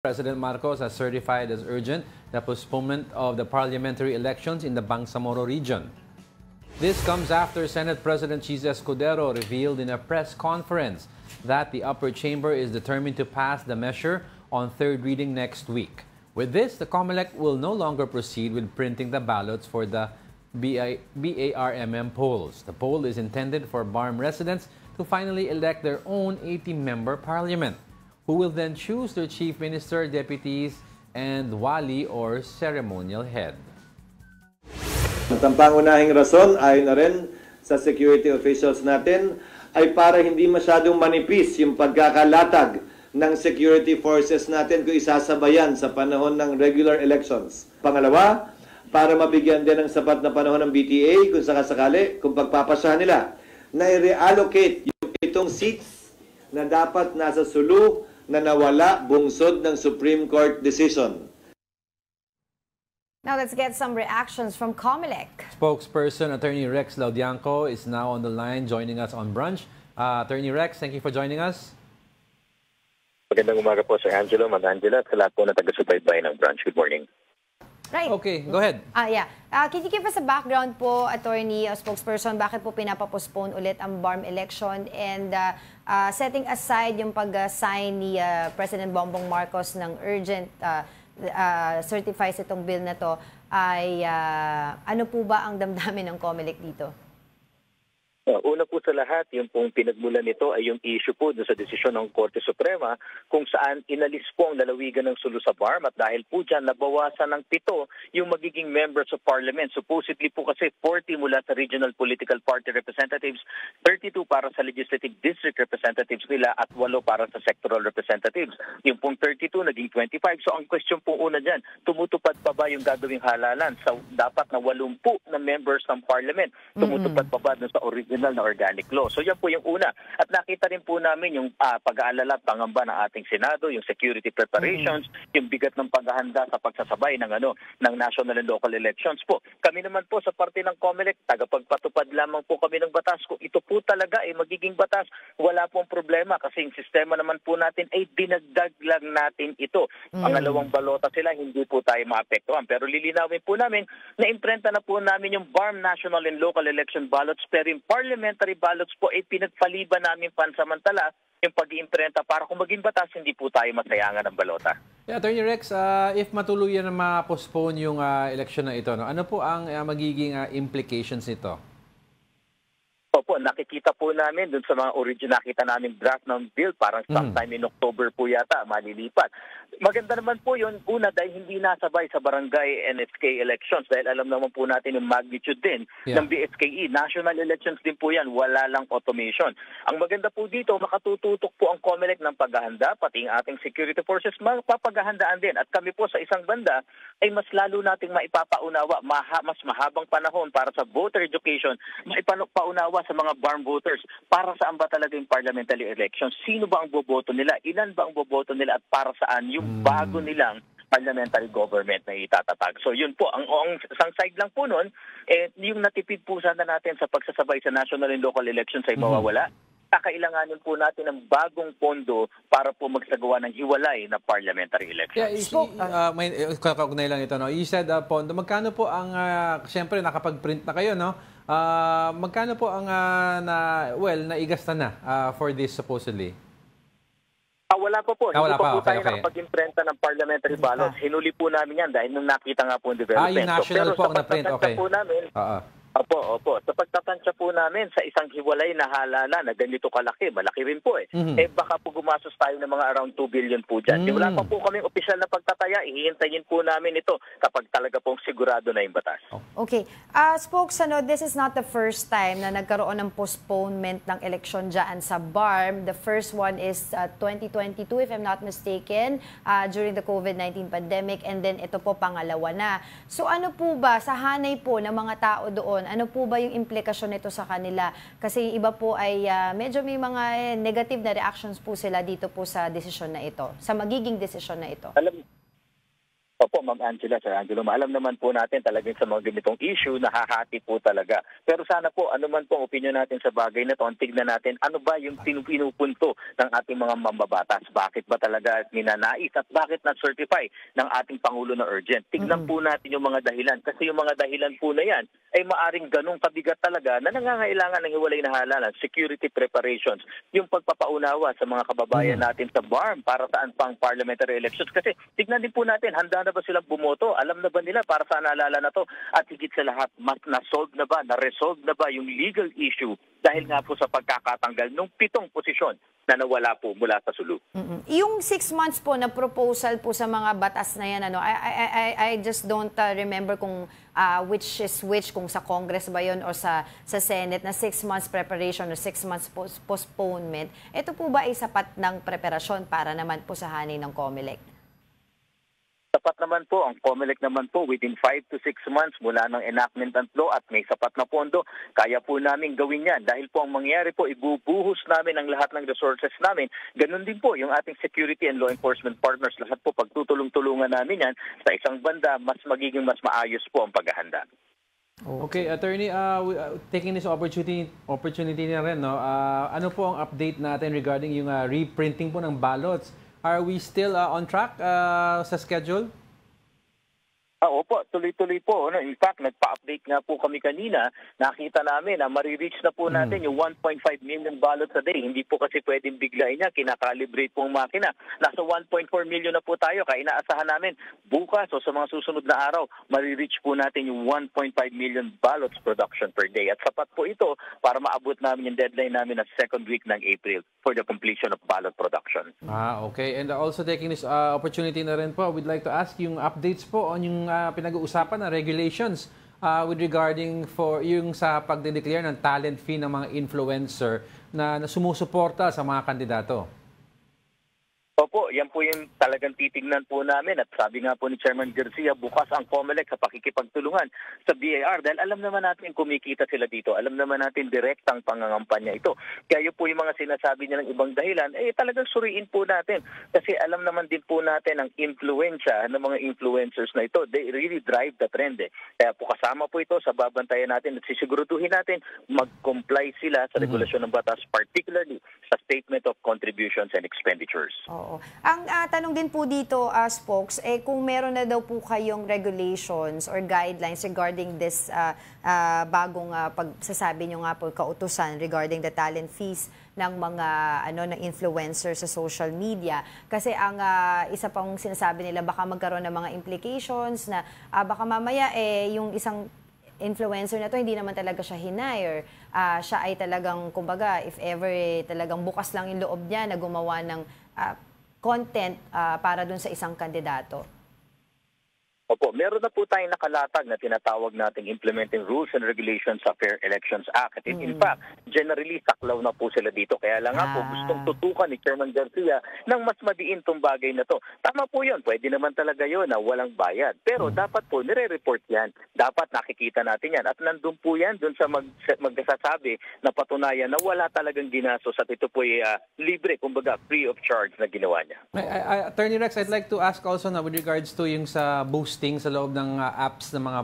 President Marcos has certified as urgent the postponement of the parliamentary elections in the Bangsamoro region. This comes after Senate President Chis Escudero revealed in a press conference that the upper chamber is determined to pass the measure on third reading next week. With this, the COMELEC will no longer proceed with printing the ballots for the BARMM polls. The poll is intended for BARM residents to finally elect their own 80-member parliament, who will then choose their chief minister, deputies, and wali or ceremonial head. Ang pangunahing rason ayon na rin sa security officials natin ay para hindi masyadong manipis yung pagkakalatag ng security forces natin kung isasabayan sa panahon ng regular elections. Pangalawa, para mabigyan din ng sapat na panahon ng BTA kung sakasakali, kung pagpapasahan nila, na i-reallocate yung itong seats na dapat nasa sulok na nawala bungsod ng Supreme Court decision. Now let's get some reactions from COMELEC. Spokesperson Attorney Rex Laudianco is now on the line joining us on Brunch. Attorney Rex, thank you for joining us. Magandang umaga po Sir Angelo, Mag-Angela at sa lahat po na taga-subaybay ng Brunch. Good morning. Right. Okay, go ahead. Can you give us a background po, Attorney Spokesperson, bakit po pinapapostpone ulit ang BARM election and setting aside yung pag-sign ni President Bongbong Marcos ng urgent certifies itong bill na to, ay ano po ba ang damdamin ng COMELEC dito? Una po sa lahat, yung pong pinagmulan nito ay yung issue po sa desisyon ng Korte Suprema kung saan inalis po ang lalawigan ng Sulu sa BARM at dahil po dyan nabawasan ng 7 yung magiging members of parliament. Supposedly po kasi 40 mula sa regional political party representatives, 32 para sa legislative district representatives nila at 8 para sa sectoral representatives. Yung pong 32 naging 25. So ang question po una dyan, tumutupad pa ba yung gagawing halalan sa dapat na 80 na members ng parliament? Tumutupad pa ba sa original na organic law? So yan po yung una. At nakita rin po namin yung pag-aalala at pangamba ng ating Senado, yung security preparations, yung bigat ng paghahanda sa pagsasabay ng ng national and local elections po. Kami naman po sa parte ng COMELEC, tagapagpatupad lamang po kami ng batas. Kung ito po talaga ay magiging batas, wala pong problema kasi yung sistema naman po natin ay dinagdag lang natin ito. Pangalawang balota sila, hindi po tayo maapektuhan. Pero lilinawin po namin na imprenta na po namin yung BARM national and local election ballots pero yung parliamentary ballots po ay pinagpaliban namin pansamantala yung pag-iimprenta para kung maging batas, hindi po tayo masayangan ng balota. Yeah, Attorney Rex, if matuluyan na ma-postpone yung election na ito, ano po ang magiging implications nito? Opo, nakikita po namin dun sa mga original, nakita namin draft ng bill parang sometime in October po yata malilipat. Maganda naman po yun, una dahil hindi nasabay sa barangay NSK elections dahil alam naman po natin yung magnitude din ng BSKE. National elections din po yan, wala lang automation. Ang maganda po dito, makatututok po ang COMELEC ng paghahanda, pati ang ating security forces mapapaghahandaan din. At kami po sa isang banda ay mas lalo nating maipapaunawa, mas mahabang panahon para sa voter education, maipaunawa sa mga BARM voters para saan ba talaga yung parliamentary elections, sino ba ang boboto nila, ilan ba ang boboto nila at para saan yung bago nilang parliamentary government na itatatag. So yun po, ang isang side lang po nun, yung natipid po sana natin sa pagsasabay sa national and local elections ay mawawala. Kakailanganin po natin ng bagong pondo para po magsagawa ng hiwalay na parliamentary elections. May kaugnay lang ito. No? You said, pondo, magkano po ang, siyempre nakapag-print na kayo, no? Magkano po ang naigasta na for this supposedly? Wala pa po. Wala Hindi pa po tayo okay. nakapag-imprenta ng parliamentary ballots. Hinuli po namin yan dahil nung nakita nga po yung development. Yung national po ang na-print. Okay. Po namin, Opo. Sa pagtatansya po namin sa isang hiwalay na halala na ganito kalaki, malaki rin po baka po gumastos tayo ng mga around 2 billion po dyan. Wala pa po kaming opisyal na pagtataya, ihihintayin po namin ito kapag talaga pong sigurado na yung batas. Okay. Spokes, this is not the first time na nagkaroon ng postponement ng eleksyon dyan sa BARM. The first one is 2022, if I'm not mistaken, during the COVID-19 pandemic, and then ito po pangalawa na. So ano po ba, sa hanay po ng mga tao doon, ano po ba yung implikasyon nito sa kanila? Kasi iba po ay medyo may mga negative na reactions po sila dito po sa desisyon na ito, sa magiging desisyon na ito. Opo, Ma'am Angela, Sir Angelo, alam naman po natin talagang sa mga ganitong issue, nahahati po talaga. Pero sana po, ano man po ang opinion natin sa bagay na ito, tignan natin ano ba yung pinupunto ng ating mga mambabatas. Bakit ba talaga ninanais at bakit na-certify ng ating Pangulo na urgent? Tignan po natin yung mga dahilan. Kasi yung mga dahilan po na yan ay maaring ganong kabigat talaga na nangangailangan ng hiwalay na halalan, security preparations, yung pagpapaunawa sa mga kababayan natin sa BARM para saan pang parliamentary elections. Kasi tignan din po natin, handa na ba silang bumoto? Alam na ba nila para saan naalala na to? At higit sa lahat, mas na-solve na ba, na-resolve na ba yung legal issue dahil nga po sa pagkakatanggal ng 7 posisyon na nawala po mula sa sulok. Yung 6 months po na proposal po sa mga batas na yan, I just don't remember kung which is which, kung sa Congress ba yun o sa Senate, na 6 months preparation or 6 months postponement. Ito po ba ay sapat ng preparasyon para naman po sa hanay ng COMELEC? Sapat naman po, ang COMELEC naman po, within 5 to 6 months mula ng enactment ng law at may sapat na pondo, kaya po namin gawin yan. Dahil po ang mangyayari po, ibubuhos namin ang lahat ng resources namin. Ganun din po yung ating security and law enforcement partners. Lahat po, pagtutulong-tulungan namin yan, sa isang banda, mas magiging mas maayos po ang paghahanda. Okay, Attorney, taking this opportunity na rin, no? Ano po ang update natin regarding yung reprinting po ng ballots? Are we still on track sa schedule? Opo, tuloy-tuloy po. In fact, nagpa-update nga po kami kanina. Nakita namin na marireach na po natin yung 1.5 million ballots a day. Hindi po kasi pwedeng biglain niya. Kinakalibrate po ang makina. Nasa 1.4 million na po tayo. Kaya inaasahan namin bukas o sa mga susunod na araw, marireach po natin yung 1.5 million ballots production per day. At sapat po ito para maabot namin yung deadline namin na second week ng April for the completion of ballot production. Okay. And also taking this opportunity na rin po, we'd like to ask yung updates po on yung pinag-uusapan na regulations with regarding for yung sa pagde-declare ng talent fee ng mga influencer na sumusuporta sa mga kandidato. Opo, yan po yung talagang titignan po namin at sabi nga po ni Chairman Garcia, bukas ang COMELEC sa pakikipagtulungan sa BIR dahil alam naman natin kumikita sila dito. Alam naman natin direktang pangangampanya ito. Kaya yun po yung mga sinasabi niya ng ibang dahilan, talagang suriin po natin. Kasi alam naman din po natin ang influensya ng mga influencers na ito. They really drive the trend. Kaya po kasama po ito sa babantayan natin at sisiguruduhin natin mag-comply sila sa regulasyon ng batas, particularly sa Statement of Contributions and Expenditures. Oo. Ang tanong din po dito, Spokes, kung meron na daw po kayong regulations or guidelines regarding this bagong pagsasabi nyo nga po, kautusan regarding the talent fees ng mga ng influencers sa social media. Kasi ang isa pang sinasabi nila, baka magkaroon ng mga implications na baka mamaya yung isang influencer na to hindi naman talaga siya hinire. Siya ay talagang, kumbaga, if ever talagang bukas lang yung loob niya na gumawa ng content para dun sa isang kandidato. Opo, meron na po tayong nakalatag na tinatawag nating Implementing Rules and Regulations sa Fair Elections Act. At in fact, generally, saklaw na po sila dito. Kaya lang nga po, gustong tutukan ni Chairman Garcia ng mas madiin tong bagay na to. Tama po yun, pwede naman talaga yun na walang bayad. Pero dapat po, nire-report yan. Dapat nakikita natin yan. At nandun po yan, dun sa magsasabi na patunayan na wala talagang ginastos at ito po ay libre, kumbaga free of charge na ginawa niya. Attorney Rex, I'd like to ask also na with regards to yung sa boost sa loob ng apps ng mga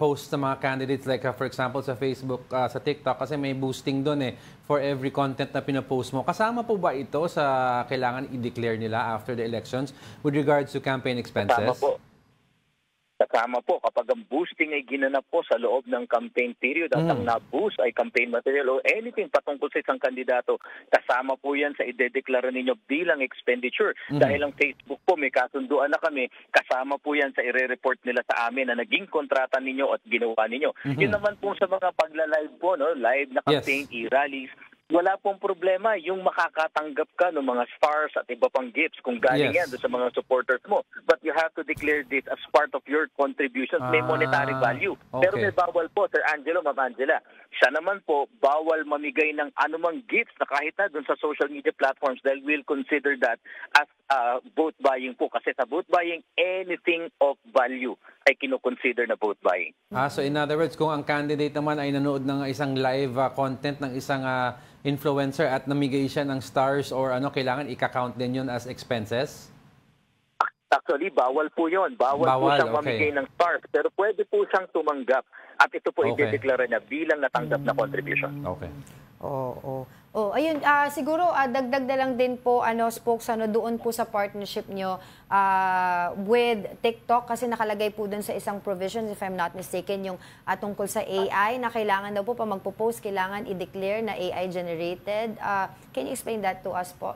posts ng mga candidates like for example sa Facebook, sa TikTok kasi may boosting doon for every content na pinopost mo. Kasama po ba ito sa kailangan i-declare nila after the elections with regards to campaign expenses? Kasama po. Kasama po kapag ang boosting ay ginanap po sa loob ng campaign period at ang na-boost ay campaign material o anything patungkol sa isang kandidato, kasama po yan sa idedeklara ninyo bilang expenditure. Dahil ang Facebook po may kasunduan na kami, kasama po yan sa ire-report nila sa amin na naging kontrata ninyo at ginawa ninyo. Yun naman po sa mga pagla-live po, live na campaign, e-rallies, wala pong problema yung makakatanggap ka ng mga stars at iba pang gifts kung galing yan sa mga supporters mo. But you have to declare this as part of your contributions. May monetary value. Okay. Pero may bawal po, Sir Angelo, Ma'am Angela. Siya naman po, bawal mamigay ng anumang gifts na kahit na dun sa social media platforms dahil we'll consider that as vote buying po. Kasi sa vote buying, anything of value ay kinoconsider na vote buying. So in other words, kung ang candidate naman ay nanood ng isang live content ng isang influencer at namigay siya ng stars or kailangan i-count din yun as expenses? Actually, bawal po yun. Bawal po siyang mamigay ng stars. Pero pwede po siyang tumanggap. At ito po idedeklara niya bilang natanggap na contribution. Okay. Ayun, siguro dagdag na lang din po spokes doon po sa partnership nyo with TikTok kasi nakalagay po doon sa isang provision if I'm not mistaken yung tungkol sa AI na kailangan daw po pa magpo-post kailangan i-declare na AI generated. Can you explain that to us po?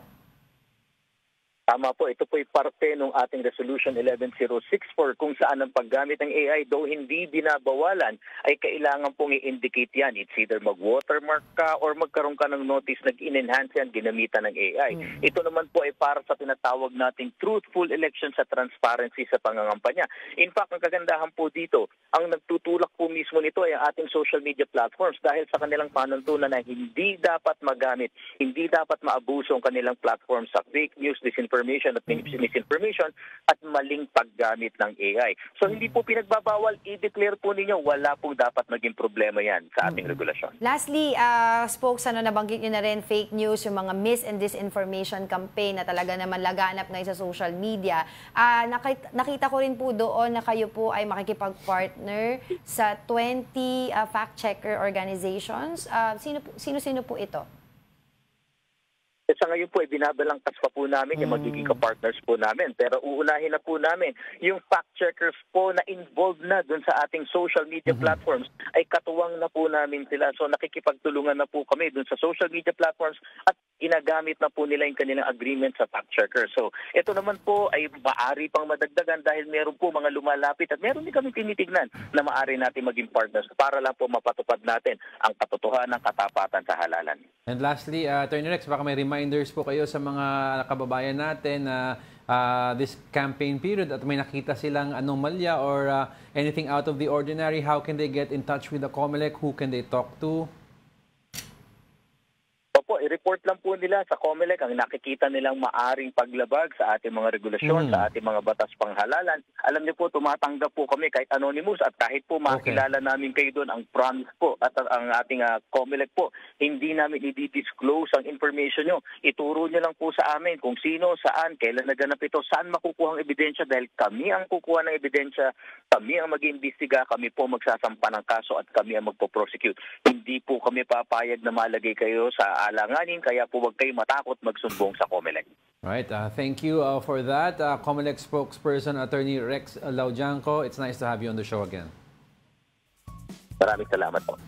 Tama po, ito po'y parte ng ating Resolution 11064 kung saan ang paggamit ng AI, though hindi binabawalan, ay kailangan pong i-indicate yan. It's either mag-watermark ka or magkaroon ka ng notice na in-enhance yan, ginamitan ng AI. Ito naman po ay para sa tinatawag nating truthful elections sa transparency sa pangangampanya. In fact, ang kagandahan po dito, ang nagtutulak po mismo nito ay ang ating social media platforms dahil sa kanilang panuntunan na hindi dapat magamit, hindi dapat maabuso ang kanilang platform sa fake news, disinformation at misinformation at maling paggamit ng AI. So hindi po pinagbabawal, i-declare po ninyo, wala po dapat maging problema yan sa ating regulasyon. Lastly, spokes, nabanggit nyo na rin fake news, yung mga mis- and disinformation campaign na talaga naman laganap ngayon sa social media. Nakita ko rin po doon na kayo po ay makikipag-partner sa 20 fact-checker organizations. Sino-sino po ito? Sa ngayon po, binabalangkas pa po namin yung magiging ka-partners po namin. Pero uunahin na po namin yung fact-checkers po na involved na dun sa ating social media platforms ay katuwang na po namin sila. So nakikipagtulungan na po kami dun sa social media platforms at ginagamit na po nila yung kanilang agreement sa fact-checkers. So ito naman po ay maaari pang madagdagan dahil meron po mga lumalapit at meron din kami tinitignan na maaari natin maging partners para lang po mapatupad natin ang katotohanan, katapatan sa halalan. And lastly, Attorney Rex, baka may reminders po kayo sa mga kababayan natin na this campaign period at may nakita silang anomalya or anything out of the ordinary, how can they get in touch with the COMELEC? Who can they talk to? Opo, i-report lang po nila sa COMELEC ang nakikita nilang maaring paglabag sa ating mga regulasyon, sa ating mga batas panghalalan. Alam niyo po, tumatanggap po kami kahit anonymous at kahit po makilala namin kayo doon, ang promise po at ang ating COMELEC po, hindi namin i-disclose ang information nyo. Ituro nyo lang po sa amin kung sino, saan, kailan naganap ito, saan makukuha ang ebidensya dahil kami ang kukuha ng ebidensya, kami ang mag-iimbestiga, kami po magsasampa ng kaso at kami ang magpo-prosecute. Hindi po kami papayag na malagay kayo sa alanganin, kaya po huwag kayo matakot magsumbong sa COMELEC. Right. Thank you for that. COMELEC spokesperson, Attorney Rex Laudianco. It's nice to have you on the show again. Maraming salamat po.